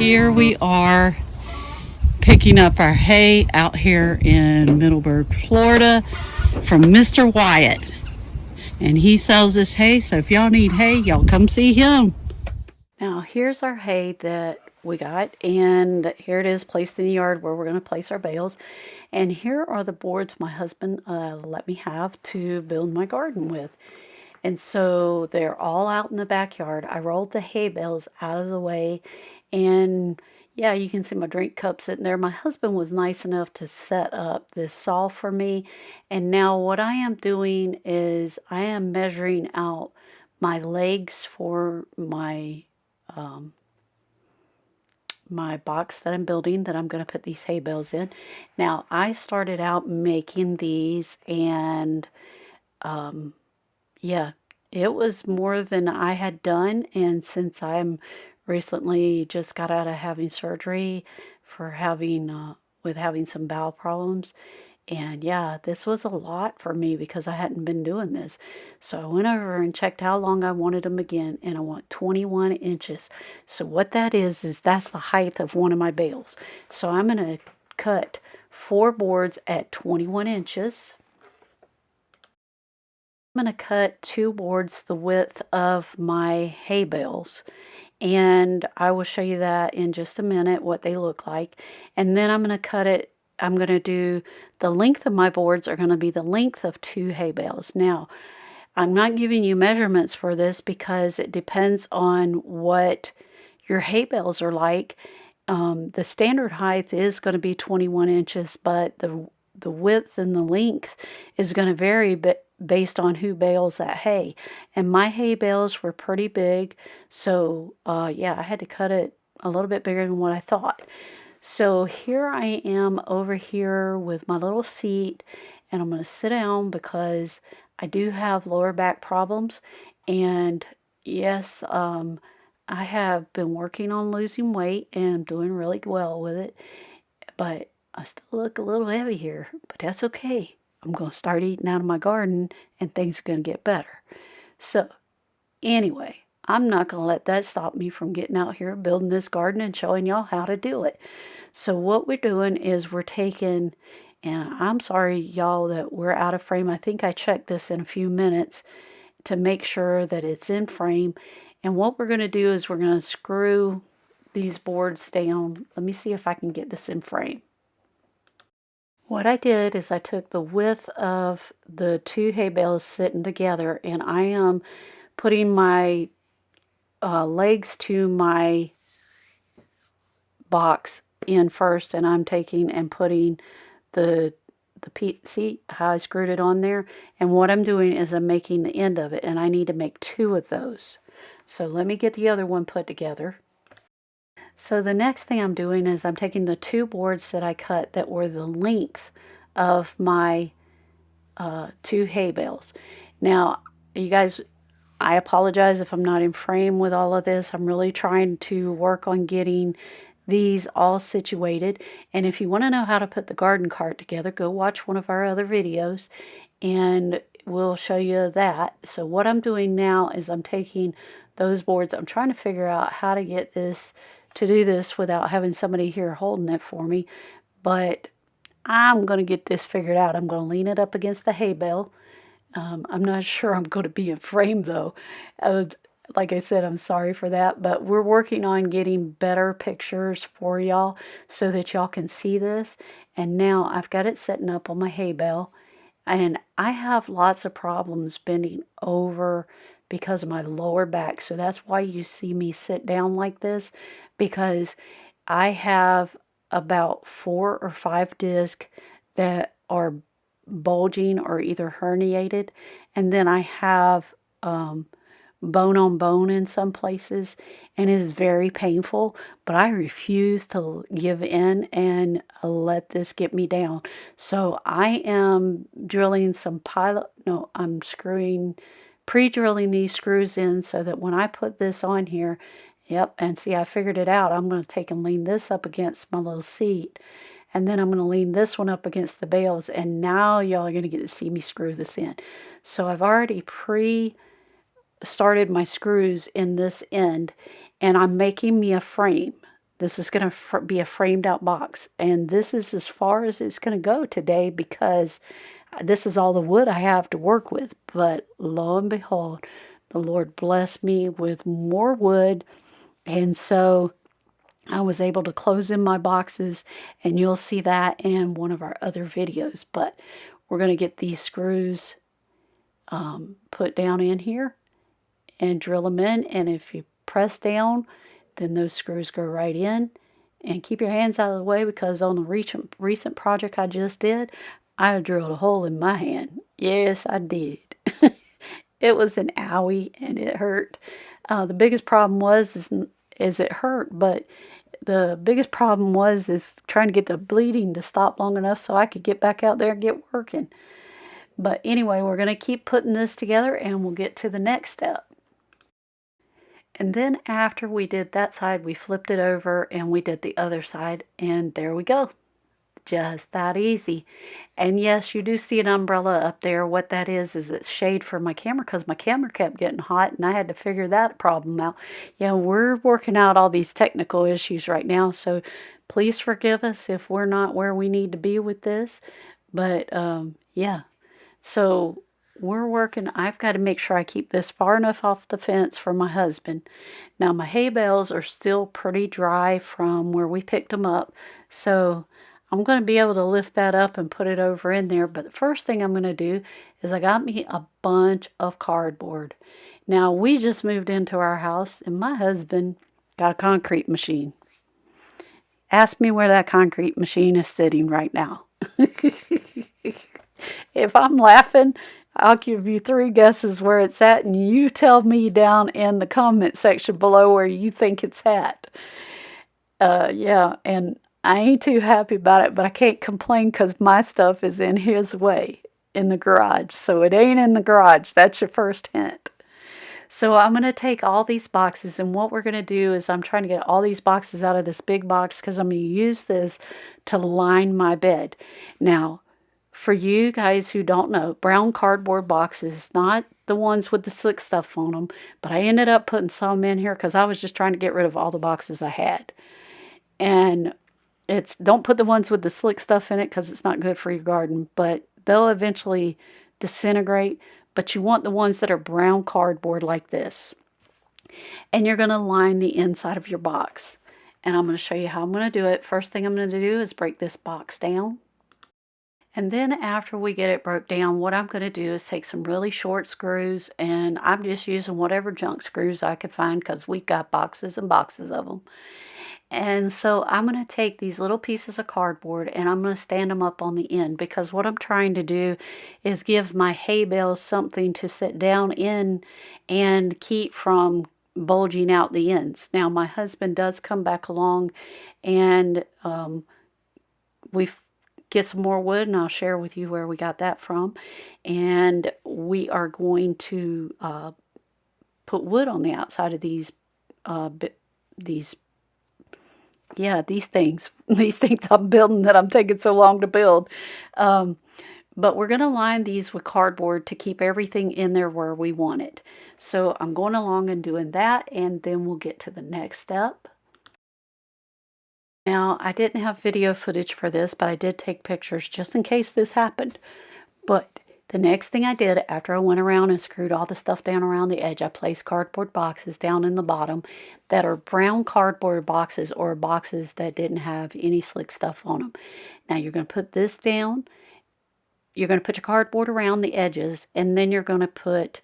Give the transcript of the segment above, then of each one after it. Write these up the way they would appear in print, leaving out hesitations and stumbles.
Here we are picking up our hay out here in Middleburg, Florida from Mr. Wyatt. And he sells this hay, so if y'all need hay, y'all come see him. Now here's our hay that we got, and here it is placed in the yard where we're going to place our bales. And here are the boards my husband let me have to build my garden with. And so they're all out in the backyard. I rolled the hay bales out of the way, and yeah, you can see my drink cup sitting there. My husband was nice enough to set up this saw for me. And now what I am doing is I am measuring out my legs for my my box that I'm building, that I'm going to put these hay bales in. Now, I started out making these, and yeah, it was more than I had done. And since I'm recently just got out of having surgery for having with having some bowel problems, and yeah, this was a lot for me because I hadn't been doing this. So I went over and checked how long I wanted them again, and I want 21 inches. So what that is that's the height of one of my bales. So I'm going to cut 4 boards at 21 inches. I'm going to cut 2 boards the width of my hay bales, and I will show you that in just a minute, what they look like. And then I'm going to cut it, I'm going to do, the length of my boards are going to be the length of 2 hay bales. Now, I'm not giving you measurements for this because it depends on what your hay bales are like. The standard height is going to be 21 inches, but the width and the length is going to vary based on who bales that hay. And my hay bales were pretty big, so yeah, I had to cut it a little bit bigger than what I thought. So here I am over here with my little seat, and I'm going to sit down because I do have lower back problems. And yes, I have been working on losing weight, and I'm doing really well with it, but I still look a little heavy here, but that's okay. I'm going to start eating out of my garden, and things are going to get better. So anyway, I'm not going to let that stop me from getting out here, building this garden, and showing y'all how to do it. So what we're doing is we're taking, and I'm sorry, y'all, that we're out of frame. I think I checked this in a few minutes to make sure that it's in frame. And what we're going to do is we're going to screw these boards down. Let me see if I can get this in frame. What I did is I took the width of the 2 hay bales sitting together, and I am putting my legs to my box in first, and I'm taking and putting the see how I screwed it on there? And what I'm doing is I'm making the end of it, and I need to make 2 of those. So let me get the other one put together. So the next thing I'm doing is I'm taking the 2 boards that I cut that were the length of my 2 hay bales. Now, you guys, I apologize if I'm not in frame with all of this. I'm really trying to work on getting these all situated. And if you want to know how to put the garden cart together, go watch one of our other videos, and we'll show you that. So what I'm doing now is I'm taking those boards. I'm trying to figure out how to get this, to do this without having somebody here holding it for me, but I'm going to get this figured out. I'm going to lean it up against the hay bale. I'm not sure I'm going to be in frame though. Like I said, I'm sorry for that, but we're working on getting better pictures for y'all so that y'all can see this. And now I've got it setting up on my hay bale, and I have lots of problems bending over because of my lower back. So that's why you see me sit down like this, because I have about 4 or 5 discs that are bulging or either herniated, and then I have bone on bone in some places, and it is very painful, but I refuse to give in and let this get me down. So I am drilling some I'm pre-drilling these screws in so that when I put this on here, yep, and see, I figured it out. I'm going to take and lean this up against my little seat, and then I'm going to lean this one up against the bales, and now y'all are going to get to see me screw this in. So I've already started my screws in this end, and I'm making me a frame. This is going to be a framed out box. And this is as far as it's going to go today because this is all the wood I have to work with. But lo and behold, the Lord blessed me with more wood. And so I was able to close in my boxes, and you'll see that in one of our other videos. But we're going to get these screws put down in here and drill them in. And if you press down, then those screws go right in. And keep your hands out of the way, because on the recent project I just did, I drilled a hole in my hand. Yes, I did. It was an owie and it hurt. The biggest problem is it hurt, but the biggest problem is trying to get the bleeding to stop long enough so I could get back out there and get working. But anyway, we're going to keep putting this together and we'll get to the next step. And then after we did that side, we flipped it over and we did the other side, and there we go. Just that easy. And yes, you do see an umbrella up there. What that is it's shade for my camera, because my camera kept getting hot and I had to figure that problem out. Yeah, we're working out all these technical issues right now, so please forgive us if we're not where we need to be with this. But yeah, so we're working. I've got to make sure I keep this far enough off the fence for my husband. Now my hay bales are still pretty dry from where we picked them up, so I'm going to be able to lift that up and put it over in there. But the first thing I'm going to do is I got me a bunch of cardboard. Now we just moved into our house and my husband got a concrete machine. Ask me where that concrete machine is sitting right now. If I'm laughing, I'll give you 3 guesses where it's at, and you tell me down in the comment section below where you think it's at. Yeah, and I ain't too happy about it, but I can't complain because my stuff is in his way in the garage. So it ain't in the garage. That's your first hint. So I'm going to take all these boxes, and what we're going to do is I'm trying to get all these boxes out of this big box because I'm going to use this to line my bed. Now, for you guys who don't know, brown cardboard boxes, not the ones with the slick stuff on them, but I ended up putting some in here because I was just trying to get rid of all the boxes I had. And don't put the ones with the slick stuff in it because it's not good for your garden, but they'll eventually disintegrate. But you want the ones that are brown cardboard like this. And you're going to line the inside of your box. And I'm going to show you how I'm going to do it. First thing I'm going to do is break this box down. And then after we get it broke down, what I'm going to do is take some really short screws, and I'm just using whatever junk screws I could find because we've got boxes and boxes of them. And so I'm going to take these little pieces of cardboard and I'm going to stand them up on the end, because what I'm trying to do is give my hay bales something to sit down in and keep from bulging out the ends. Now my husband does come back along and we get some more wood, and I'll share with you where we got that from. And we are going to put wood on the outside of these things I'm building that I'm taking so long to build. But we're going to line these with cardboard to keep everything in there where we want it. So I'm going along and doing that, and then we'll get to the next step. Now, I didn't have video footage for this, but I did take pictures just in case this happened. But the next thing I did after I went around and screwed all the stuff down around the edge, I placed cardboard boxes down in the bottom that are brown cardboard boxes, or boxes that didn't have any slick stuff on them. Now you're going to put this down. You're going to put your cardboard around the edges, and then you're going to put,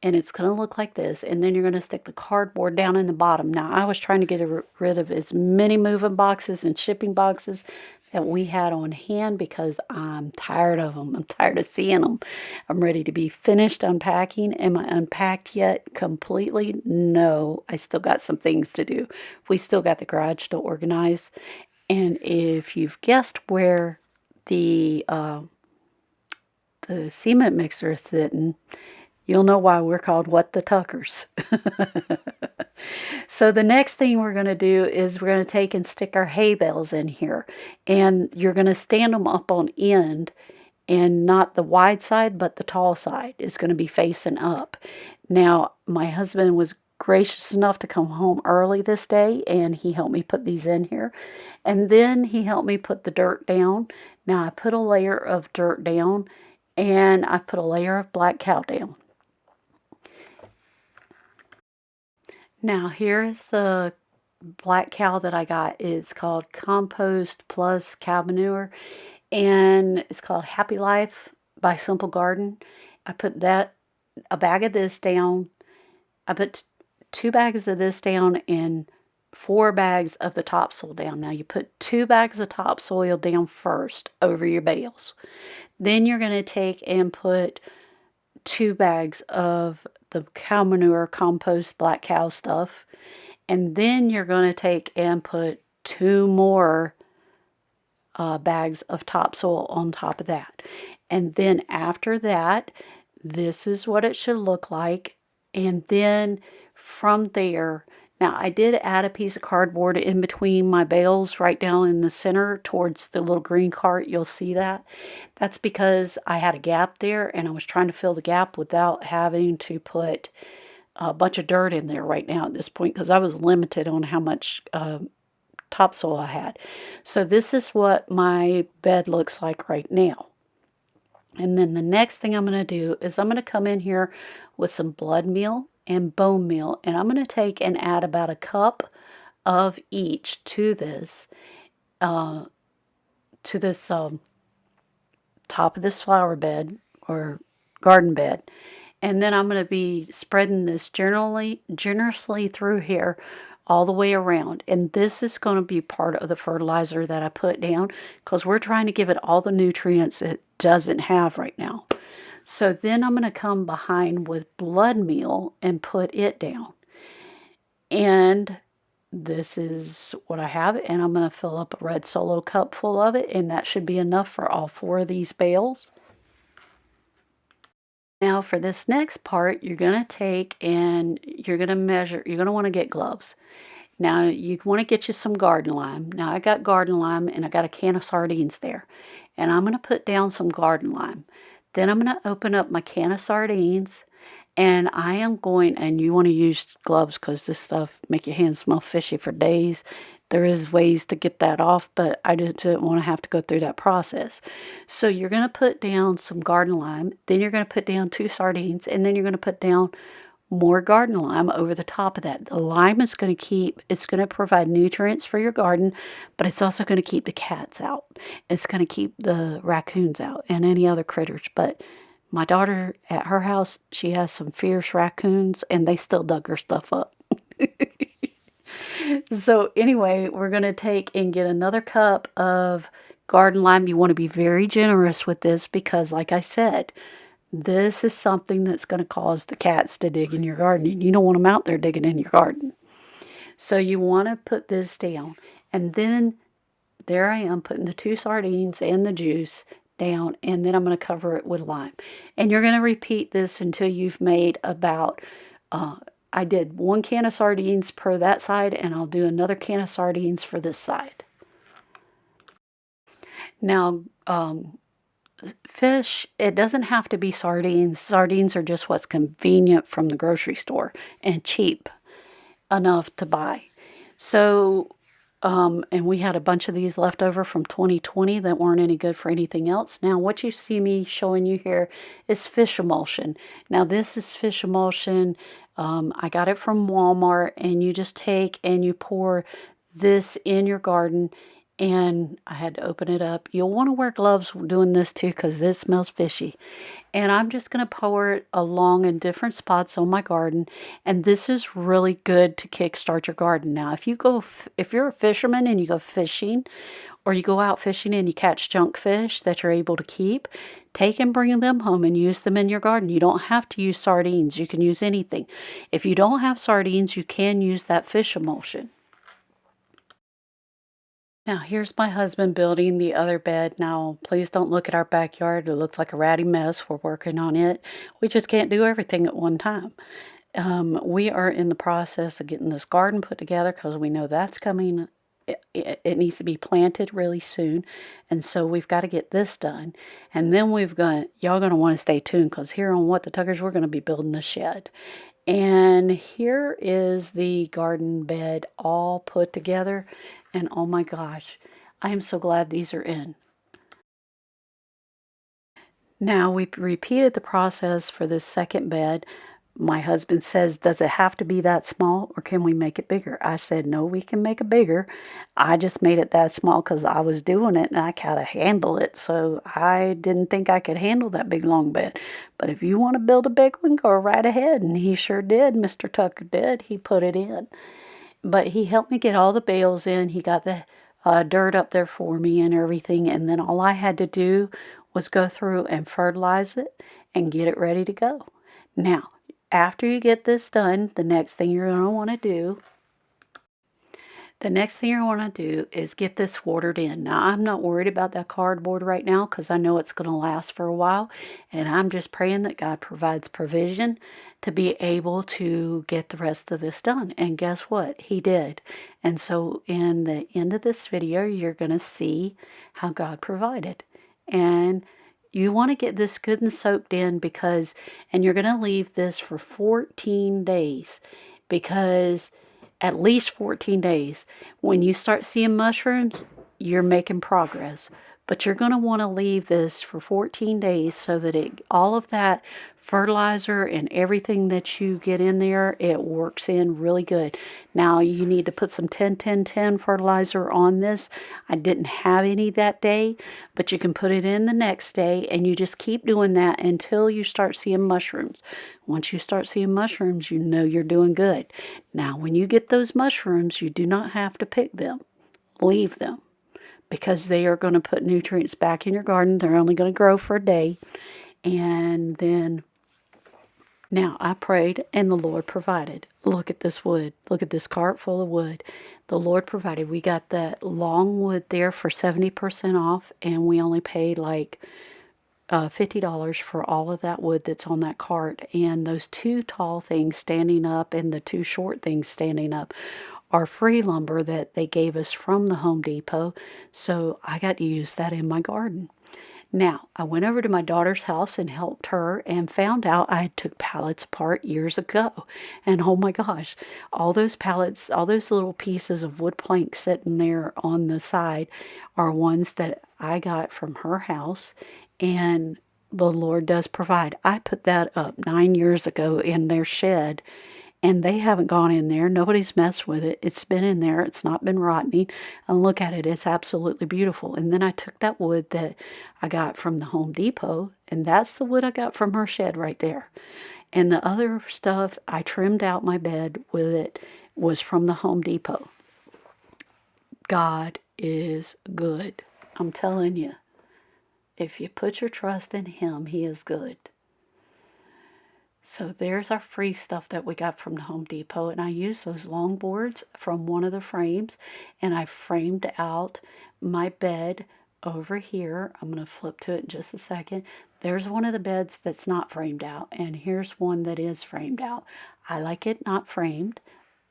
and it's going to look like this, and then you're going to stick the cardboard down in the bottom. Now I was trying to get rid of as many moving boxes and shipping boxes that we had on hand because I'm tired of them. I'm tired of seeing them. I'm ready to be finished unpacking. Am I unpacked yet completely? No, I still got some things to do. We still got the garage to organize. And if you've guessed where the cement mixer is sitting, you'll know why we're called WhatTheTuckers. So the next thing we're going to do is we're going to take and stick our hay bales in here. And you're going to stand them up on end, and not the wide side, but the tall side is going to be facing up. Now, my husband was gracious enough to come home early this day, and he helped me put these in here. And then he helped me put the dirt down. Now I put a layer of dirt down, and I put a layer of black cow down. Now here's the black cow that I got. It's called Compost Plus Cow Manure, and it's called Happy Life by Simple Garden. I put a bag of this down. I put 2 bags of this down and 4 bags of the topsoil down. Now you put 2 bags of topsoil down first over your bales. Then you're going to take and put 2 bags of the cow manure, compost, black cow stuff. And then you're going to take and put 2 more bags of topsoil on top of that. And then after that, this is what it should look like. And then from there, now I did add a piece of cardboard in between my bales right down in the center towards the little green cart. You'll see that. That's because I had a gap there and I was trying to fill the gap without having to put a bunch of dirt in there right now at this point, because I was limited on how much topsoil I had. So this is what my bed looks like right now. And then the next thing I'm going to do is I'm going to come in here with some blood meal and bone meal, and I'm going to take and add about a cup of each to this top of this flower bed or garden bed. And then I'm going to be spreading this generously through here all the way around. And this is going to be part of the fertilizer that I put down, because we're trying to give it all the nutrients it doesn't have right now. So then I'm going to come behind with blood meal and put it down. And this is what I have. And I'm going to fill up a red Solo cup full of it. And that should be enough for all 4 of these bales. Now for this next part, you're going to take and you're going to measure. You're going to want to get gloves. Now you want to get you some garden lime. Now I got garden lime and I got a can of sardines there. And I'm going to put down some garden lime. Then I'm going to open up my can of sardines. And I am going, and you want to use gloves because this stuff make your hands smell fishy for days. There is ways to get that off, but I just didn't want to have to go through that process. So you're going to put down some garden lime. Then you're going to put down 2 sardines. And then you're going to put down more garden lime over the top of that. The lime is going to it's going to provide nutrients for your garden, but it's also going to keep the cats out. It's going to keep the raccoons out and any other critters. But my daughter at her house, she has some fierce raccoons and they still dug her stuff up. So anyway, we're going to take and get another cup of garden lime. You want to be very generous with this because, like I said, this is something that's going to cause the cats to dig in your garden. And you don't want them out there digging in your garden. So you want to put this down. And then there I am putting the 2 sardines and the juice down. And then I'm going to cover it with lime. And you're going to repeat this until you've made about... I did 1 can of sardines per that side, and I'll do another can of sardines for this side. Now, fish, it doesn't have to be sardines. Sardines are just what's convenient from the grocery store and cheap enough to buy. So, and we had a bunch of these left over from 2020 that weren't any good for anything else. Now, what you see me showing you here is fish emulsion. Now, this is fish emulsion. I got it from Walmart, and you just take and you pour this in your garden, and I had to open it up. You'll want to wear gloves doing this too because it smells fishy. And I'm just going to pour it along in different spots on my garden, and this is really good to kickstart your garden. Now, if you're a fisherman and you go fishing, or you go out fishing and you catch junk fish that you're able to keep, take and bring them home and use them in your garden. You don't have to use sardines. You can use anything. If you don't have sardines, you can use that fish emulsion. Now, here's my husband building the other bed. Now, please don't look at our backyard. It looks like a ratty mess. We're working on it. We just can't do everything at one time. We are in the process of getting this garden put together because we know that's coming. It needs to be planted really soon, and so we've got to get this done. And then y'all going to want to stay tuned because here on What the Tuckers, we're going to be building a shed. And here is the garden bed all put together. And oh my gosh, I am so glad these are in. Now we repeated the process for this second bed. My husband says, does it have to be that small or can we make it bigger? I said, no, we can make it bigger. I just made it that small because I was doing it and I kind of handle it. So I didn't think I could handle that big long bed. But if you want to build a big one, go right ahead. And he sure did. Mr. Tucker did. He put it in. But he helped me get all the bales in. He got the dirt up there for me and everything. And then all I had to do was go through and fertilize it and get it ready to go. Now, after you get this done, the next thing you're going to want to do is get this watered in. Now, I'm not worried about that cardboard right now because I know it's going to last for a while. And I'm just praying that God provides provision to be able to get the rest of this done. And guess what? He did. And so in the end of this video, you're going to see how God provided. And you want to get this good and soaked in because, and you're going to leave this for 14 days because at least 14 days. When you start seeing mushrooms, you're making progress. But you're going to want to leave this for 14 days so that all of that fertilizer and everything that you get in there, it works in really good. Now, you need to put some 10-10-10 fertilizer on this. I didn't have any that day, but you can put it in the next day, and you just keep doing that until you start seeing mushrooms. Once you start seeing mushrooms, you know you're doing good. Now, when you get those mushrooms, you do not have to pick them. Leave them, because they are going to put nutrients back in your garden. They're only going to grow for a day. And then, now I prayed and the Lord provided. Look at this wood. Look at this cart full of wood. The Lord provided. We got that long wood there for 70% off, and we only paid like $50 for all of that wood that's on that cart. And those two tall things standing up and the two short things standing up are free lumber that they gave us from the Home Depot. So I got to use that in my garden. Now, I went over to my daughter's house and helped her and found out I took pallets apart years ago. And oh my gosh, all those pallets, all those little pieces of wood plank sitting there on the side are ones that I got from her house. And the Lord does provide. I put that up 9 years ago in their shed, and they haven't gone in there. Nobody's messed with it. It's been in there. It's not been rotting. And look at it. It's absolutely beautiful. And then I took that wood that I got from the Home Depot, and that's the wood I got from her shed right there. And the other stuff I trimmed out my bed with it was from the Home Depot. God is good. I'm telling you. If you put your trust in Him, He is good. So there's our free stuff that we got from the Home Depot. And I used those long boards from one of the frames. And I framed out my bed over here. I'm going to flip to it in just a second. There's one of the beds that's not framed out. And here's one that is framed out. I like it not framed,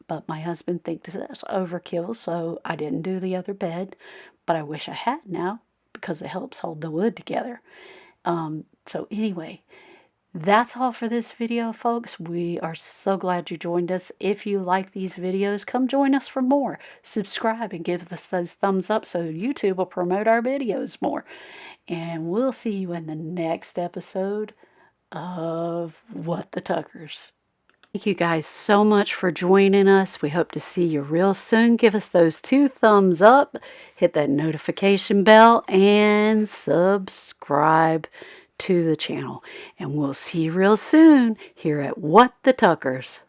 but my husband thinks that's overkill. So I didn't do the other bed. But I wish I had now, because it helps hold the wood together. So anyway, that's all for this video, folks. We are so glad you joined us. If you like these videos, come join us for more. Subscribe and give us those thumbs up so YouTube will promote our videos more. And we'll see you in the next episode of What the Tuckers. Thank you guys so much for joining us. We hope to see you real soon. Give us those 2 thumbs up, hit that notification bell, and subscribe to the channel. And we'll see you real soon here at What the Tuckers.